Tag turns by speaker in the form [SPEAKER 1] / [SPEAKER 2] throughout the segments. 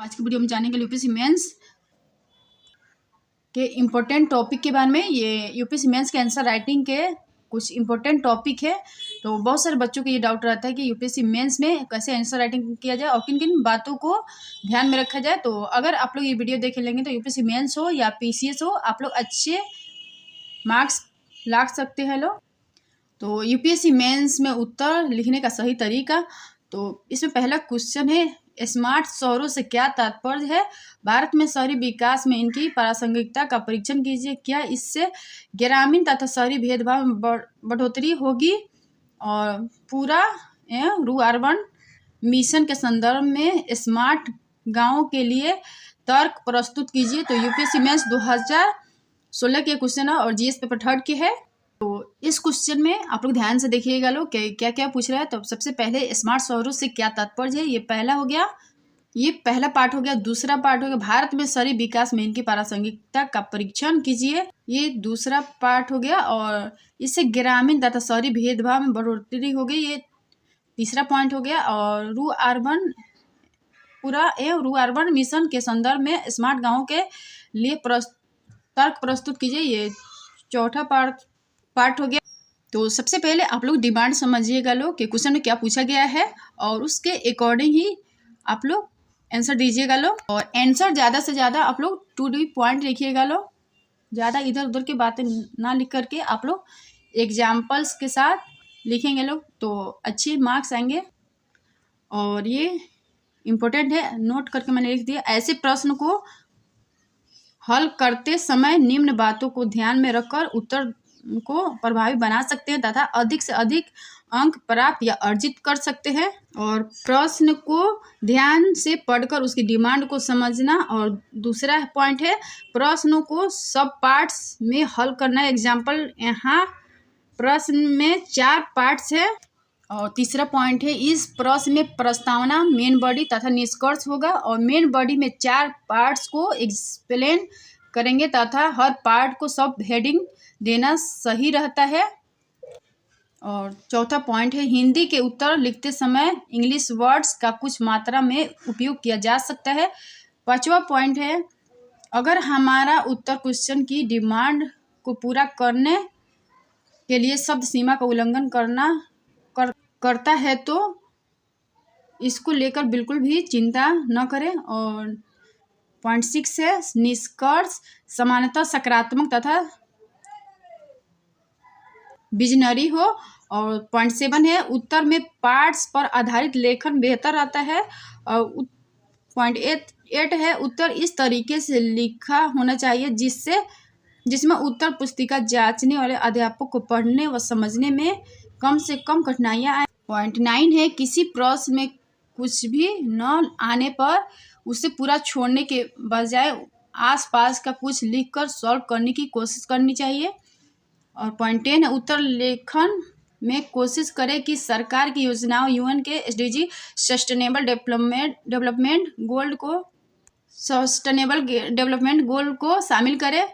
[SPEAKER 1] आज की वीडियो में जानेंगे यूपीएससी मेंस के इम्पोर्टेंट टॉपिक के बारे में। ये यूपीएससी मेंस के आंसर राइटिंग के कुछ इम्पोर्टेंट टॉपिक है। तो बहुत सारे बच्चों को ये डाउट रहता है कि यूपीएससी मेंस में कैसे आंसर राइटिंग किया जाए और किन किन बातों को ध्यान में रखा जाए। तो अगर आप लोग ये वीडियो देख लेंगे तो यूपीएससी मेंस हो या पीसीएस हो, आप लोग अच्छे मार्क्स ला सकते हैं लोग। तो यूपीएससी मेंस में उत्तर लिखने का सही तरीका, तो इसमें पहला क्वेश्चन है, स्मार्ट शहरों से क्या तात्पर्य है? भारत में शहरी विकास में इनकी प्रासंगिकता का परीक्षण कीजिए। क्या इससे ग्रामीण तथा शहरी भेदभाव में बढ़ोतरी होगी? और पूरा रू अर्बन मिशन के संदर्भ में स्मार्ट गांवों के लिए तर्क प्रस्तुत कीजिए। तो यूपीएससी मेंस 2016 के क्वेश्चन है और जीएस पेपर 3 के है। तो इस क्वेश्चन में आप लोग ध्यान से देखिएगा लोग क्या क्या पूछ रहा है। तो सबसे पहले स्मार्ट शहरों से क्या तात्पर्य है, ये पहला हो गया, ये पहला पार्ट हो गया। दूसरा पार्ट हो गया, भारत में शहरी विकास में इनकी प्रासंगिकता का परीक्षण कीजिए, ये दूसरा पार्ट हो गया। और इससे ग्रामीण तथा शहरी भेदभाव में बढ़ोतरी हो गई, ये तीसरा पॉइंट हो गया। और रू अर्बन मिशन के संदर्भ में स्मार्ट गाँव के लिए तर्क प्रस्तुत कीजिए, ये चौथा पार्ट हो गया। तो सबसे पहले आप लोग डिमांड समझिएगा लोग कि क्वेश्चन में क्या पूछा गया है और उसके अकॉर्डिंग ही आप लोग आंसर दीजिएगा लोग। और आंसर ज़्यादा से ज़्यादा आप लोग टू डी पॉइंट लिखिएगा लोग, ज़्यादा इधर उधर की बातें ना लिख करके आप लोग एग्जाम्पल्स के साथ लिखेंगे लोग तो अच्छे मार्क्स आएंगे। और ये इम्पोर्टेंट है, नोट करके मैंने लिख दिया। ऐसे प्रश्न को हल करते समय निम्न बातों को ध्यान में रखकर उत्तर को प्रभावी बना सकते हैं तथा अधिक से अधिक अंक प्राप्त या अर्जित कर सकते हैं। और प्रश्न को ध्यान से पढ़कर उसकी डिमांड को समझना। और दूसरा पॉइंट है, प्रश्नों को सब पार्ट्स में हल करना। एग्जाम्पल, यहाँ प्रश्न में 4 पार्ट्स है। और तीसरा पॉइंट है, इस प्रश्न में प्रस्तावना, मेन बॉडी तथा निष्कर्ष होगा। और मेन बॉडी में 4 पार्ट्स को एक्सप्लेन करेंगे तथा हर पार्ट को सब हेडिंग देना सही रहता है। और चौथा पॉइंट है, हिंदी के उत्तर लिखते समय इंग्लिश वर्ड्स का कुछ मात्रा में उपयोग किया जा सकता है। पांचवा पॉइंट है, अगर हमारा उत्तर क्वेश्चन की डिमांड को पूरा करने के लिए शब्द सीमा का उल्लंघन करता है तो इसको लेकर बिल्कुल भी चिंता न करें। और पॉइंट 6 है, निष्कर्ष सामान्यतः सकारात्मक तथा विजनरी हो। और पॉइंट 7 है, उत्तर में पार्ट्स पर आधारित लेखन बेहतर रहता है। और पॉइंट 8 है, उत्तर इस तरीके से लिखा होना चाहिए जिसमें उत्तर पुस्तिका जांचने वाले अध्यापक को पढ़ने व समझने में कम से कम कठिनाइयाँ आए। पॉइंट 9 है, किसी प्रश्न में कुछ भी न आने पर उसे पूरा छोड़ने के बजाय आसपास का कुछ लिखकर सॉल्व करने की कोशिश करनी चाहिए। और पॉइंट 10 है, उत्तर लेखन में कोशिश करें कि सरकार की योजनाओं यूएन के एसडीजी सस्टेनेबल डेवलपमेंट गोल को शामिल करें।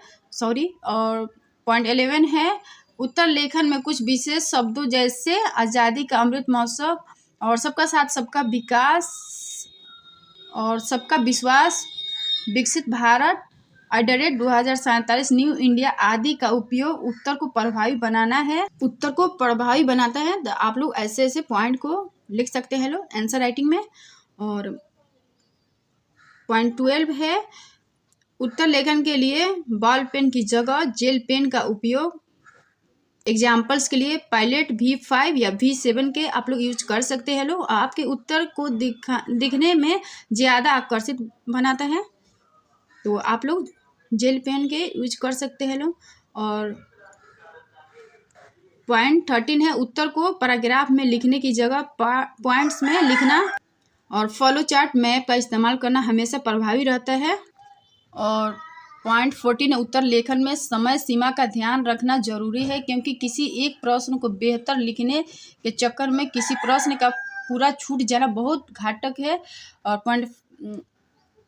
[SPEAKER 1] और पॉइंट 11 है, उत्तर लेखन में कुछ विशेष शब्दों जैसे आज़ादी का अमृत महोत्सव और सबका साथ सबका विकास और सबका विश्वास, विकसित भारत, आइडिया 2047, न्यू इंडिया आदि का उपयोग उत्तर को प्रभावी बनाना है, उत्तर को प्रभावी बनाता है। तो आप लोग ऐसे ऐसे पॉइंट को लिख सकते हैं लोग आंसर राइटिंग में। और पॉइंट 12 है, उत्तर लेखन के लिए बॉल पेन की जगह जेल पेन का उपयोग। एग्जाम्पल्स के लिए पायलट V5 या V7 के आप लोग यूज कर सकते हैं लोग, आपके उत्तर को दिखने में ज़्यादा आकर्षित बनाता है। तो आप लोग जेल पेन के यूज कर सकते हैं लोग। और पॉइंट 13 है, उत्तर को पैराग्राफ में लिखने की जगह पॉइंट्स में लिखना। और फॉलो चार्ट मैप का इस्तेमाल करना हमेशा प्रभावी रहता है। और पॉइंट 14 है, उत्तर लेखन में समय सीमा का ध्यान रखना जरूरी है क्योंकि किसी एक प्रश्न को बेहतर लिखने के चक्कर में किसी प्रश्न का पूरा छूट जाना बहुत घातक है। और पॉइंट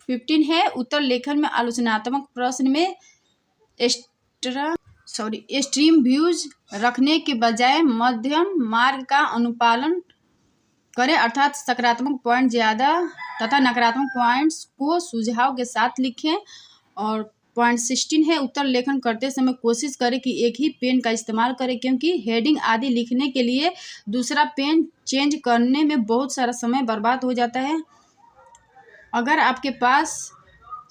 [SPEAKER 1] 15 है, उत्तर लेखन में आलोचनात्मक प्रश्न में एक्सट्रीम व्यूज रखने के बजाय मध्यम मार्ग का अनुपालन करें, अर्थात सकारात्मक पॉइंट ज़्यादा तथा नकारात्मक पॉइंट्स को सुझाव के साथ लिखें। और पॉइंट 16 है, उत्तर लेखन करते समय कोशिश करें कि एक ही पेन का इस्तेमाल करें, क्योंकि हेडिंग आदि लिखने के लिए दूसरा पेन चेंज करने में बहुत सारा समय बर्बाद हो जाता है। अगर आपके पास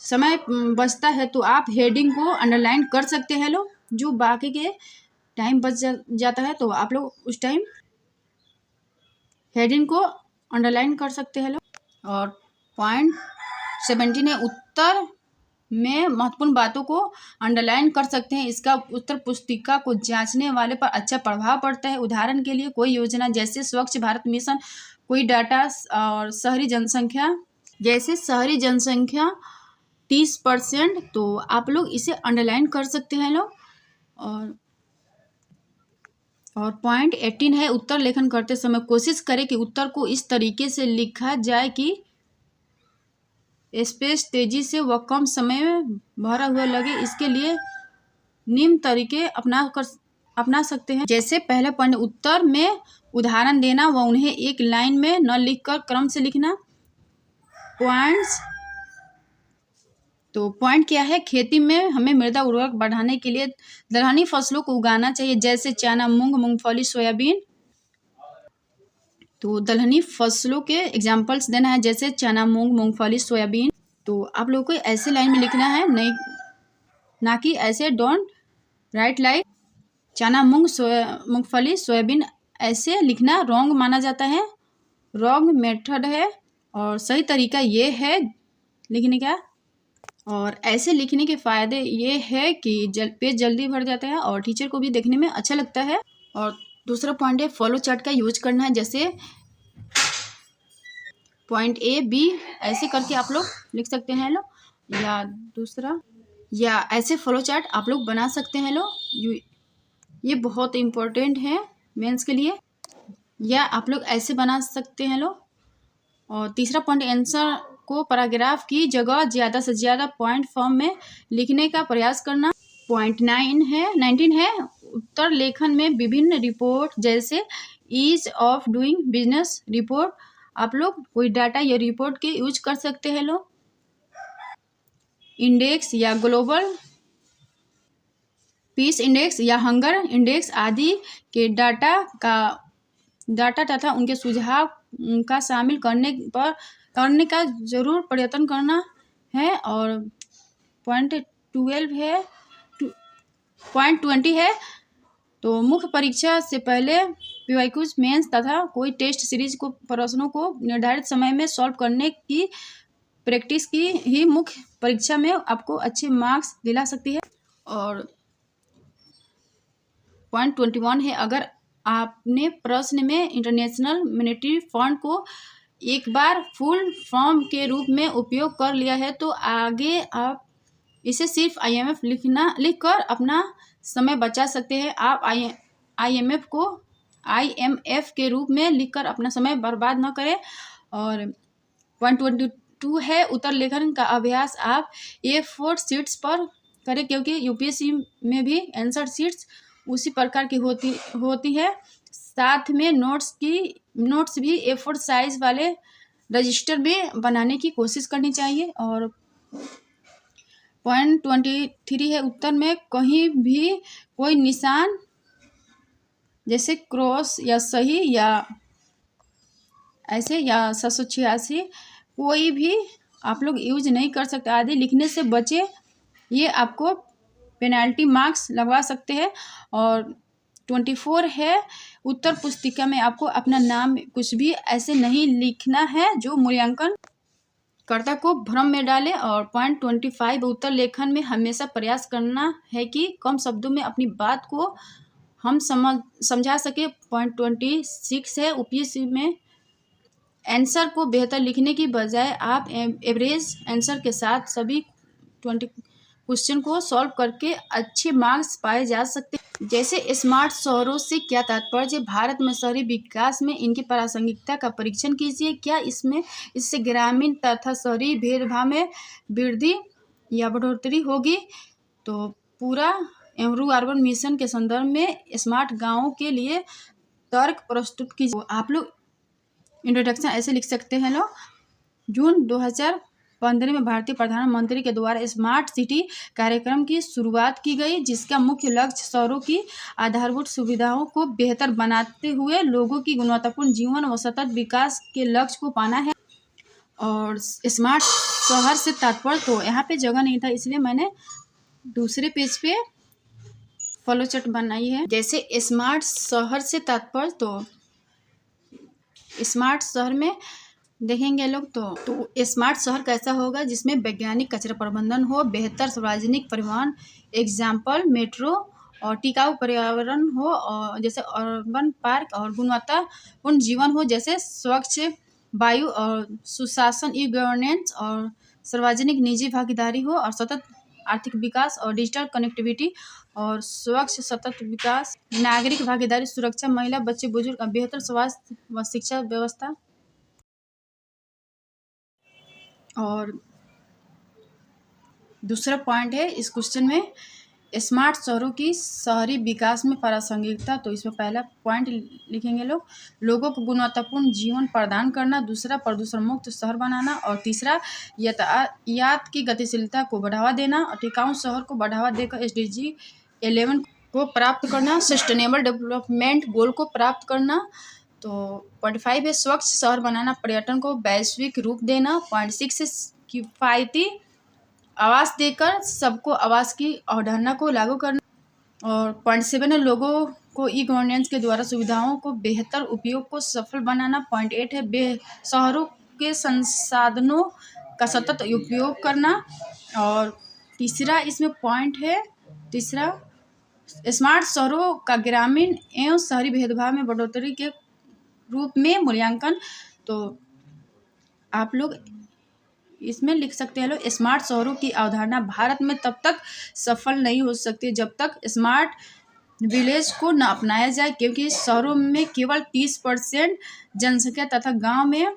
[SPEAKER 1] समय बचता है तो आप हेडिंग को अंडरलाइन कर सकते हैं लोग। जो बाकी के टाइम बच जाता है तो आप लोग उस टाइम हेडिंग को अंडरलाइन कर सकते हैं लोग। और पॉइंट 17 है, उत्तर में महत्वपूर्ण बातों को अंडरलाइन कर सकते हैं। इसका उत्तर पुस्तिका को जांचने वाले पर अच्छा प्रभाव पड़ता है। उदाहरण के लिए कोई योजना जैसे स्वच्छ भारत मिशन, कोई डाटा और शहरी जनसंख्या, जैसे शहरी जनसंख्या 30%, तो आप लोग इसे अंडरलाइन कर सकते हैं लोग। और पॉइंट 18 है, उत्तर लेखन करते समय कोशिश करें कि उत्तर को इस तरीके से लिखा जाए कि स्पेस तेजी से व कम समय में भरा हुआ लगे। इसके लिए निम्न तरीके अपना सकते हैं। जैसे पहला पॉइंट, उत्तर में उदाहरण देना व उन्हें एक लाइन में न लिखकर क्रम से लिखना। पॉइंट क्या है, खेती में हमें मृदा उर्वरक बढ़ाने के लिए दलहनी फसलों को उगाना चाहिए, जैसे चना, मूंग, मूंगफली, सोयाबीन। तो दलहनी फसलों के एग्जाम्पल्स देना है, जैसे चना, मूंग, मूंगफली, सोयाबीन। तो आप लोगों को ऐसे लाइन में लिखना है, नहीं ना कि ऐसे डोंट राइट लाइक चना, मूंगफली, सोयाबीन। ऐसे लिखना रॉन्ग माना जाता है, रॉन्ग मेथड है। और सही तरीका ये है लिखने का। और ऐसे लिखने के फ़ायदे ये है कि पेज जल्दी भर जाता है और टीचर को भी देखने में अच्छा लगता है। और दूसरा पॉइंट है, फॉलो चार्ट का यूज करना है। जैसे पॉइंट ए बी ऐसे करके आप लोग लिख सकते हैं लोग, या दूसरा या ऐसे फॉलो चार्ट आप लोग बना सकते हैं लोग। ये बहुत इम्पोर्टेंट है मेंस के लिए, या आप लोग ऐसे बना सकते हैं लोग। और तीसरा पॉइंट, आंसर को पैराग्राफ की जगह ज़्यादा से ज़्यादा पॉइंट फॉर्म में लिखने का प्रयास करना। पॉइंट 19 है, उत्तर लेखन में विभिन्न रिपोर्ट जैसे ease of doing business report, आप लोग कोई डाटा या रिपोर्ट के यूज कर सकते हैं लोग। इंडेक्स या ग्लोबल पीस इंडेक्स या हंगर इंडेक्स आदि के डाटा तथा उनके सुझाव का शामिल करने का जरूर प्रयत्न करना है। और पॉइंट 20 है, तो मुख्य परीक्षा से पहले PYQs, मेंस तथा कोई टेस्ट सीरीज को प्रश्नों को निर्धारित समय में सॉल्व करने की प्रैक्टिस की ही मुख्य परीक्षा में आपको अच्छे मार्क्स दिला सकती है। और पॉइंट 21 है, अगर आपने प्रश्न में इंटरनेशनल मॉनेटरी फंड को एक बार फुल फॉर्म के रूप में उपयोग कर लिया है तो आगे आप इसे सिर्फ IMF लिखकर अपना समय बचा सकते हैं। आप IMF को IMF के रूप में लिखकर अपना समय बर्बाद न करें। और पॉइंट 22 है, उत्तर लेखन का अभ्यास आप A4 शीट्स पर करें, क्योंकि UPSC में भी आंसर शीट्स उसी प्रकार की होती है। साथ में नोट्स भी A4 साइज वाले रजिस्टर में बनाने की कोशिश करनी चाहिए। और पॉइंट 23 है, उत्तर में कहीं भी कोई निशान जैसे क्रॉस या सही या ऐसे या 786 कोई भी आप लोग यूज नहीं कर सकते आदि लिखने से बचे, ये आपको पेनाल्टी मार्क्स लगवा सकते हैं। और 24 है, उत्तर पुस्तिका में आपको अपना नाम कुछ भी ऐसे नहीं लिखना है जो मूल्यांकन कर्ता को भ्रम में डाले। और पॉइंट 25, उत्तर लेखन में हमेशा प्रयास करना है कि कम शब्दों में अपनी बात को हम समझा सके। पॉइंट 26 है, UPSC में आंसर को बेहतर लिखने की बजाय आप एवरेज आंसर के साथ सभी 20 क्वेश्चन को सॉल्व करके अच्छे मार्क्स पाए जा सकते हैं। जैसे स्मार्ट शहरों से क्या तात्पर्य, भारत में शहरी विकास में इनकी प्रासंगिकता का परीक्षण कीजिए। क्या इससे ग्रामीण तथा शहरी भेदभाव में वृद्धि या बढ़ोतरी होगी। तो पूरा एमरू अर्बन मिशन के संदर्भ में स्मार्ट गाँवों के लिए तर्क प्रस्तुत कीजिए। आप लोग इंट्रोडक्शन ऐसे लिख सकते हैं लोग। जून 2015 में भारतीय प्रधानमंत्री के द्वारा स्मार्ट सिटी कार्यक्रम की शुरुआत की गई, जिसका मुख्य लक्ष्य शहरों की आधारभूत सुविधाओं को बेहतर बनाते हुए लोगों की गुणवत्तापूर्ण जीवन व सतत विकास के लक्ष्य को पाना है। और स्मार्ट शहर से तात्पर्य, तो यहाँ पे जगह नहीं था इसलिए मैंने दूसरे पेज पे फ्लो चार्ट बनाई है। जैसे स्मार्ट शहर से तात्पर्य, तो स्मार्ट शहर में देखेंगे लोग तो स्मार्ट शहर कैसा होगा, जिसमें वैज्ञानिक कचरा प्रबंधन हो, बेहतर सार्वजनिक परिवहन एग्जाम्पल मेट्रो, और टिकाऊ पर्यावरण हो, और जैसे अर्बन पार्क, और गुणवत्तापूर्ण जीवन हो जैसे स्वच्छ वायु और सुशासन ई गवर्नेंस, और सार्वजनिक निजी भागीदारी हो, और सतत आर्थिक विकास और डिजिटल कनेक्टिविटी, और स्वच्छ सतत विकास, नागरिक भागीदारी, सुरक्षा, महिला बच्चे बुजुर्ग, बेहतर स्वास्थ्य व शिक्षा व्यवस्था। और दूसरा पॉइंट है इस क्वेश्चन में, स्मार्ट शहरों की शहरी विकास में प्रासंगिकता। तो इसमें पहला पॉइंट लिखेंगे लोग, लोगों को गुणवत्तापूर्ण जीवन प्रदान करना, दूसरा प्रदूषण मुक्त शहर बनाना, और तीसरा यातायात की गतिशीलता को बढ़ावा देना, और टिकाऊ शहर को बढ़ावा देकर SDG 11 को प्राप्त करना, सस्टेनेबल डेवलपमेंट गोल को प्राप्त करना। तो 0.5 है स्वच्छ शहर बनाना, पर्यटन को वैश्विक रूप देना। 0.6 है किफ़ायती आवास देकर सबको आवास की अवधारणा को लागू करना। और 0.7 है लोगों को ई गवर्नेंस के द्वारा सुविधाओं को बेहतर उपयोग को सफल बनाना। 0.8 है शहरों के संसाधनों का सतत उपयोग करना। और तीसरा इसमें पॉइंट है, तीसरा स्मार्ट शहरों का ग्रामीण एवं शहरी भेदभाव में बढ़ोतरी के रूप में मूल्यांकन। तो आप लोग इसमें लिख सकते हैं लोग, स्मार्ट शहरों की अवधारणा भारत में तब तक सफल नहीं हो सकती जब तक स्मार्ट विलेज को न अपनाया जाए, क्योंकि शहरों में केवल 30% जनसंख्या तथा गांव में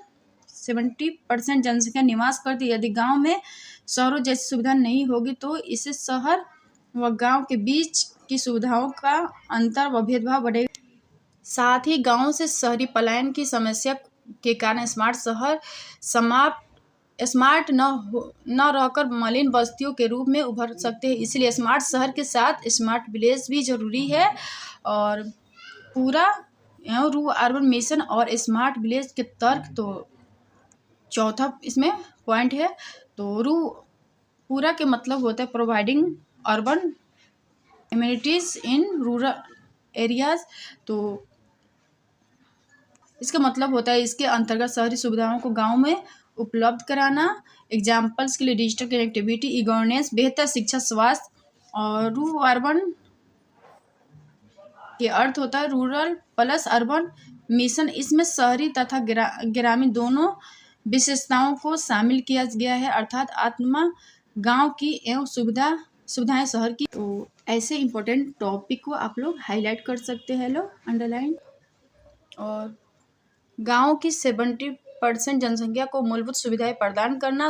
[SPEAKER 1] 70% जनसंख्या निवास करती है। यदि गांव में शहरों जैसी सुविधा नहीं होगी तो इससे शहर व गांव के बीच की सुविधाओं का अंतर व भेदभाव बढ़ेगा। साथ ही गांवों से शहरी पलायन की समस्या के कारण स्मार्ट शहर स्मार्ट न रहकर मलिन बस्तियों के रूप में उभर सकते हैं। इसलिए स्मार्ट शहर के साथ स्मार्ट विलेज भी जरूरी है। और पूरा एवं अर्बन मिशन और स्मार्ट विलेज के तर्क, तो चौथा इसमें पॉइंट है। तो पूरा के मतलब होता है providing urban amenities in rural areas. तो इसका मतलब होता है इसके अंतर्गत शहरी सुविधाओं को गांव में उपलब्ध कराना। एग्जाम्पल्स के लिए डिजिटल कनेक्टिविटी, ई गवर्नेंस, बेहतर शिक्षा, स्वास्थ्य। और अर्बन के अर्थ होता है रूरल प्लस अर्बन मिशन। इसमें शहरी तथा ग्रामीण दोनों विशेषताओं को शामिल किया गया है, अर्थात आत्मा गांव की एवं सुविधाएं शहर की। तो ऐसे इंपॉर्टेंट टॉपिक को आप लोग हाईलाइट कर सकते हैं लोग, अंडरलाइन। और गाँव की 70% जनसंख्या को मूलभूत सुविधाएं प्रदान करना,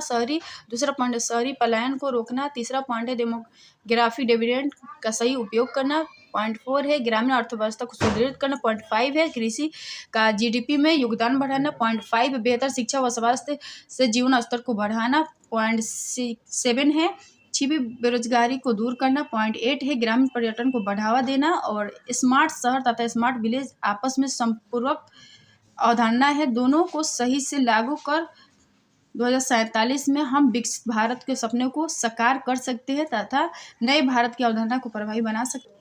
[SPEAKER 1] दूसरा पॉइंट है शहरी पलायन को रोकना। तीसरा पॉइंट है डेमोग्राफिक डिविडेंड का सही उपयोग करना। 0.4 है ग्रामीण अर्थव्यवस्था को सुदृढ़ करना। 0.5 है कृषि का GDP में योगदान बढ़ाना। 0.5 है बेहतर शिक्षा व स्वास्थ्य से जीवन स्तर को बढ़ाना। 0.7 है छिपी बेरोजगारी को दूर करना। 0.8 है ग्रामीण पर्यटन को बढ़ावा देना। और स्मार्ट शहर तथा स्मार्ट विलेज आपस में संपूरक अवधारणा है, दोनों को सही से लागू कर 2047 में हम विकसित भारत के सपने को साकार कर सकते हैं तथा नए भारत की अवधारणा को प्रभावी बना सकते हैं।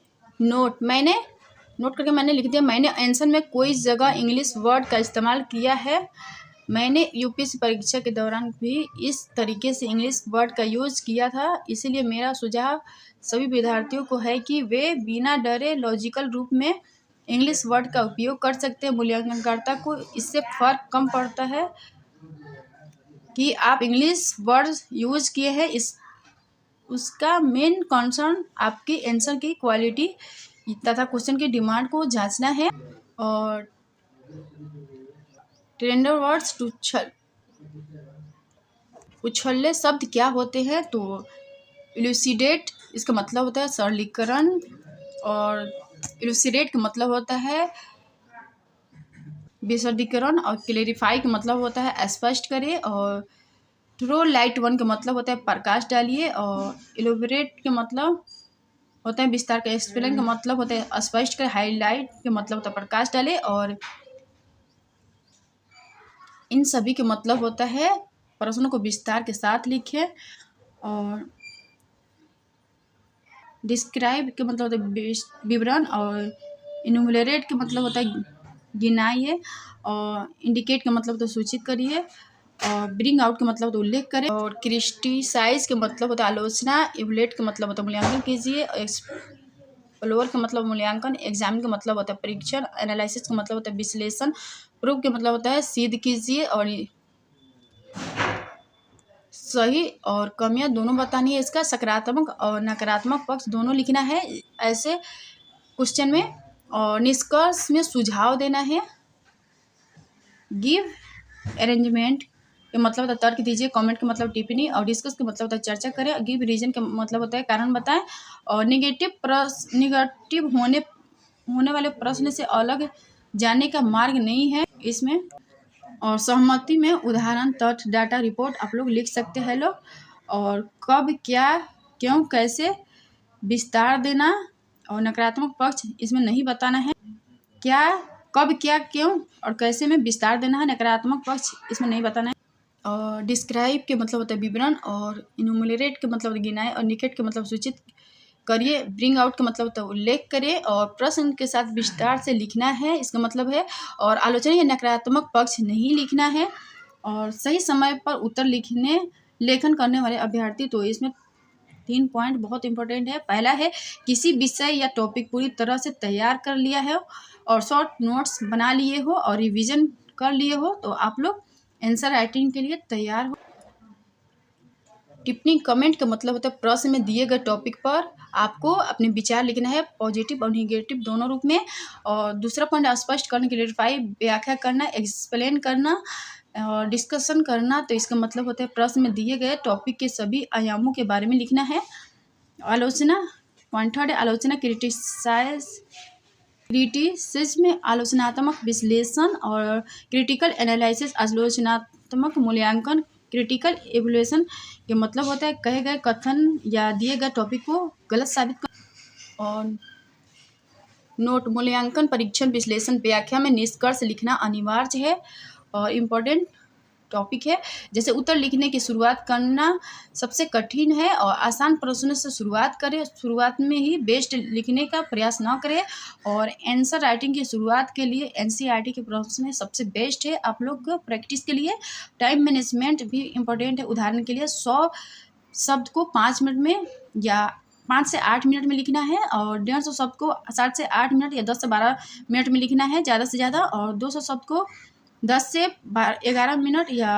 [SPEAKER 1] नोट करके मैंने लिख दिया। मैंने आंसर में कोई जगह इंग्लिश वर्ड का इस्तेमाल किया है। मैंने UPSC परीक्षा के दौरान भी इस तरीके से इंग्लिश वर्ड का यूज किया था। इसीलिए मेरा सुझाव सभी विद्यार्थियों को है कि वे बिना डरे लॉजिकल रूप में इंग्लिश वर्ड का उपयोग कर सकते हैं। मूल्यांकनकर्ता को इससे फर्क कम पड़ता है कि आप इंग्लिश वर्ड यूज किए हैं, उसका मेन कंसर्न आपकी आंसर की क्वालिटी तथा क्वेश्चन की डिमांड को जांचना है। और ट्रेंडर वर्ड्स उछल्ले शब्द क्या होते हैं, तो इल्यूसिडेट इसका मतलब होता है सरलीकरण। और इल्यूसिडेट का मतलब होता है विशदीकरण और क्लेरिफाई का मतलब होता है स्पष्ट करे, और थ्रो लाइट वन का मतलब होता है प्रकाश डालिए, और इलोबरेट के मतलब होता है विस्तार का, एक्सप्लेन का मतलब होता है स्पष्ट कर, हाईलाइट के मतलब होता है प्रकाश डाले, और इन सभी के मतलब होता है प्रश्नों को विस्तार के साथ लिखे, और डिस्क्राइब के मतलब होता है विवरण, और इनुमरेट के मतलब होता है गिनाइए, और इंडिकेट का मतलब होता है सूचित करिए, और ब्रिंग आउट का मतलब होता है उल्लेख करें, और क्रिटिसाइज के मतलब होता है आलोचना, इवलेट का मतलब होता है मूल्यांकन कीजिए, एक्सप्लोर का मतलब मूल्यांकन, एग्जामिन का मतलब होता है परीक्षण, एनालिसिस का मतलब होता है विश्लेषण, प्रूफ का मतलब होता है सिद्ध कीजिए, और सही और कमियां दोनों बतानी है, इसका सकारात्मक और नकारात्मक पक्ष दोनों लिखना है ऐसे क्वेश्चन में, और निष्कर्ष में सुझाव देना है। गिव अरेंजमेंट के मतलब होता है तर्क दीजिए, कमेंट का मतलब टिप्पणी, और डिस्कस का मतलब होता है चर्चा करें, गिव रीजन का मतलब होता है कारण बताएं, और निगेटिव होने वाले प्रश्न से अलग जाने का मार्ग नहीं है इसमें, और सहमति में उदाहरण, तथ्य, डाटा, रिपोर्ट आप लोग लिख सकते हैं लोग, और कब, क्या, क्यों, कैसे विस्तार देना, और नकारात्मक पक्ष इसमें नहीं बताना है, क्या, कब, क्या, क्यों और कैसे में विस्तार देना है, नकारात्मक पक्ष इसमें नहीं बताना है, और डिस्क्राइब के मतलब होता है विवरण, और इनुमरेट के मतलब गिनाए, और निकेट के मतलब सूचित करिए, ब्रिंग आउट का मतलब होता है उल्लेख करिए, और प्रश्न के साथ विस्तार से लिखना है इसका मतलब है, और आलोचना या नकारात्मक पक्ष नहीं लिखना है, और सही समय पर उत्तर लेखन करने वाले अभ्यर्थी, तो इसमें 3 पॉइंट बहुत इंपॉर्टेंट है। पहला है किसी विषय या टॉपिक पूरी तरह से तैयार कर लिया है और शॉर्ट नोट्स बना लिए हो और रिवीजन कर लिए हो, तो आप लोग आंसर राइटिंग के लिए तैयार हो। टिप्पणी कमेंट का मतलब होता है प्रश्न में दिए गए टॉपिक पर आपको अपने विचार लिखना है, पॉजिटिव और निगेटिव दोनों रूप में। और दूसरा पॉइंट स्पष्ट करना, क्लेरिफाई व्याख्या करना, एक्सप्लेन करना और डिस्कशन करना, तो इसका मतलब होता है प्रश्न में दिए गए टॉपिक के सभी आयामों के बारे में लिखना है। आलोचना, पॉइंट थर्ड है आलोचना, क्रिटिसिज्म में आलोचनात्मक विश्लेषण, और क्रिटिकल एनालिसिस आलोचनात्मक मूल्यांकन। क्रिटिकल एवल्यूएशन के मतलब होता है कहे गए कथन या दिए गए टॉपिक को गलत साबित कर। और नोट, मूल्यांकन, परीक्षण, विश्लेषण, व्याख्या में निष्कर्ष लिखना अनिवार्य है और इम्पोर्टेंट टॉपिक है। जैसे उत्तर लिखने की शुरुआत करना सबसे कठिन है, और आसान प्रश्नों से शुरुआत करें, शुरुआत में ही बेस्ट लिखने का प्रयास न करें, और आंसर राइटिंग की शुरुआत के लिए एनसीईआरटी के प्रश्न सबसे बेस्ट है आप लोग प्रैक्टिस के लिए। टाइम मैनेजमेंट भी इम्पोर्टेंट है। उदाहरण के लिए 100 शब्द को 5 मिनट में या 5 से 8 मिनट में लिखना है, और 150 शब्द को 7 से 8 मिनट या 10 से 12 मिनट में लिखना है ज़्यादा से ज़्यादा, और 200 शब्द को 10 से 11 मिनट या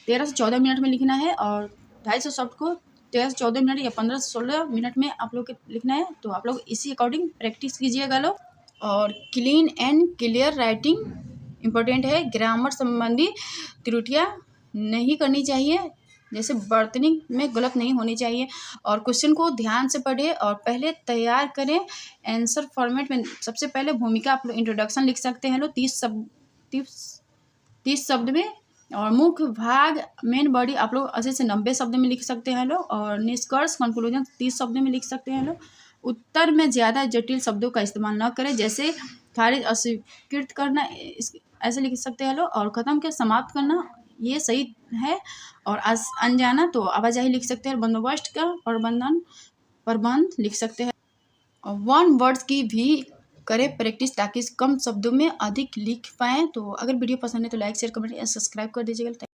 [SPEAKER 1] 13 से 14 मिनट में लिखना है, और 250 शब्द को 13 से 14 मिनट या 15 से 16 मिनट में आप लोग को लिखना है। तो आप लोग इसी अकॉर्डिंग प्रैक्टिस कीजिएगा लोग। और clean and clear writing important है। ग्रामर संबंधी त्रुटियाँ नहीं करनी चाहिए, जैसे वर्तनी में गलत नहीं होनी चाहिए, और क्वेश्चन को ध्यान से पढ़ें और पहले तैयार करें। आंसर फॉर्मेट में सबसे पहले भूमिका आप लोग इंट्रोडक्शन लिख सकते हैं लोग 30 शब्द में, और मुख्य भाग मेन बॉडी आप लोग 80 से 90 शब्द में लिख सकते हैं लोग, और निष्कर्ष कंक्लूजन 30 शब्द में लिख सकते हैं लोग। उत्तर में ज़्यादा जटिल शब्दों का इस्तेमाल न करें, जैसे खारिज, अस्वीकृत करना, ऐसे लिख सकते हैं लोग, और ख़त्म के समाप्त करना ये सही है, और अनजाना तो आवाजाही लिख सकते हैं। बंदोबस्त का प्रबंध लिख सकते हैं। और 1 वर्ड्स की भी करें प्रैक्टिस, ताकि कम शब्दों में अधिक लिख पाएँ। तो अगर वीडियो पसंद है तो लाइक, शेयर, कमेंट या सब्सक्राइब कर दीजिएगा।